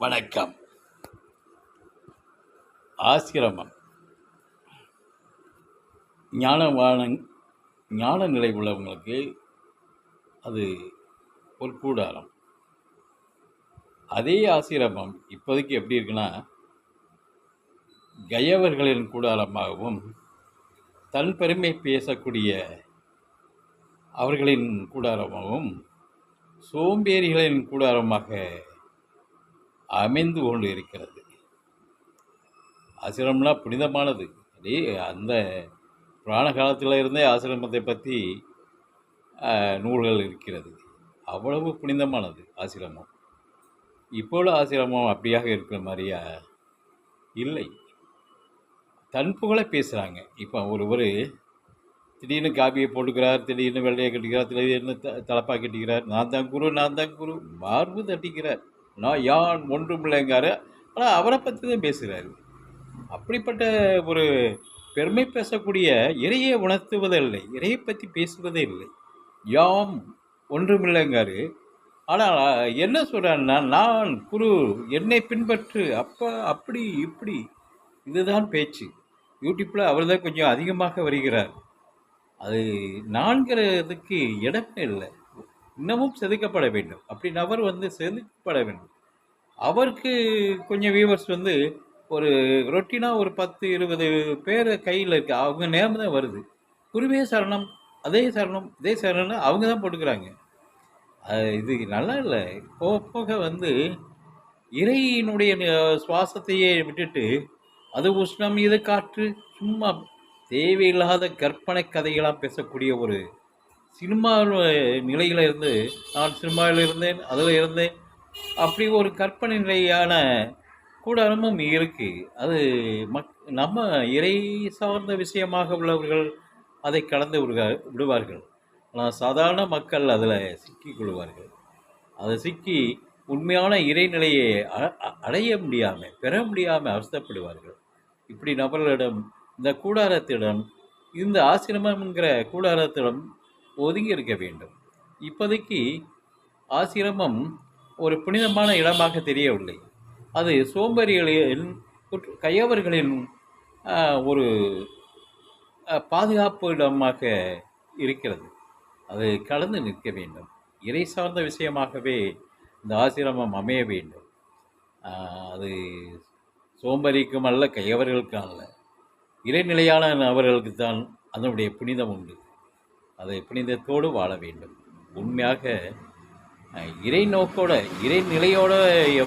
வணக்கம். ஆசிரமம் ஞானவான ஞான நிலை உள்ளவங்களுக்கு அது ஒரு கூடாரம். அதே ஆசிரமம் இப்போதைக்கு எப்படி இருக்குன்னா, கயவர்களின் கூடாரமாகவும், தன் பெருமை பேசக்கூடிய அவர்களின் கூடாரமாகவும், சோம்பேறிகளின் கூடாரமாக அமைந்து கொண்டு இருக்கிறது. ஆசிரமம்னா புனிதமானது. அந்த புராண காலத்தில் இருந்தே ஆசிரமத்தை பற்றி நூல்கள் இருக்கிறது. அவ்வளவு புனிதமானது ஆசிரமம். இப்போது ஆசிரமம் அப்படியாக இருக்கிற மாதிரியா இல்லை. தன் புகழை பேசுகிறாங்க. இப்போ ஒருவர் திடீர்னு காப்பியை போட்டுக்கிறார், திடீர்னு வெள்ளையை கட்டிக்கிறார், திடீர்னு தலப்பாக கட்டிக்கிறார், நான் தான் குரு மார்பு தட்டிக்கிறார், நான் யான் ஒன்றும் இல்லைங்காரு. ஆனால் அவரை பற்றி தான் பேசுகிறாரு. அப்படிப்பட்ட ஒரு பெருமை பேசக்கூடிய இறையை உணர்த்துவதில்லை, இறையை பற்றி பேசுவதே இல்லை. யாம் ஒன்றுமில்லைங்காரு. ஆனால் என்ன சொல்கிறான்னா, நான் குரு, என்னை பின்பற்று, அப்போ அப்படி இப்படி, இதுதான் பேச்சு. யூடியூப்பில் அவர் தான் கொஞ்சம் அதிகமாக வருகிறார். அது நான்கிறதுக்கு இடமே இல்லை. இன்னமும் செதுக்கப்பட வேண்டும். அப்படி நபர் செதுக்கப்பட வேண்டும். அவருக்கு கொஞ்சம் வியூவர்ஸ் ஒரு ரொட்டீனாக ஒரு 10-20 பேர் கையில் இருக்கு. அவங்க நேம் தான் வருது. குருவே சரணம், அதே சரணம், இதே சரணம் அவங்க தான் போட்டுக்கிறாங்க. இது நல்லா இல்லை. போக போக இறையினுடைய சுவாசத்தையே விட்டுட்டு, அது உஷ்ணம், இது காற்று, சும்மா தேவையில்லாத கற்பனை கதைகளாக பேசக்கூடிய ஒரு சினிமா நிலையில் இருந்து, நான் சினிமாவில் இருந்தேன், அதில் இருந்தேன், அப்படி ஒரு கற்பனை நிலையான கூடாரமும் இருக்குது. அது நம்ம இறை சார்ந்த விஷயமாக உள்ளவர்கள் அதை கடந்து விடுவார்கள். ஆனால் சாதாரண மக்கள் அதில் சிக்கிக்கொள்வார்கள். அதை சிக்கி உண்மையான இறைநிலையை அடைய முடியாமல், பெற முடியாமல் அவஸ்தைப்படுவார்கள். இப்படி நபர்களிடம், இந்த கூடாரத்திடம், இந்த ஆசிரமங்கிற கூடாரத்திடம் ஒதுங்கி இருக்க வேண்டும். இப்போதைக்கு ஆசிரமம் ஒரு புனிதமான இடமாக தெரியவில்லை. அது சோம்பேறிகளின், கயவர்களின் ஒரு பாதுகாப்பு இடமாக இருக்கிறது. அது கலந்து நிற்க வேண்டும். இறை சார்ந்த விஷயமாகவே இந்த ஆசிரமம் அமைய வேண்டும். அது சோம்பேறிக்கும் அல்ல, கயவர்களுக்கும் அல்ல, இறைநிலையான நபர்களுக்கு தான் அதனுடைய புனிதம் உண்டு. அதை புனிதத்தோடு வாழ வேண்டும். உண்மையாக இறை நோக்கோட, இறைநிலையோட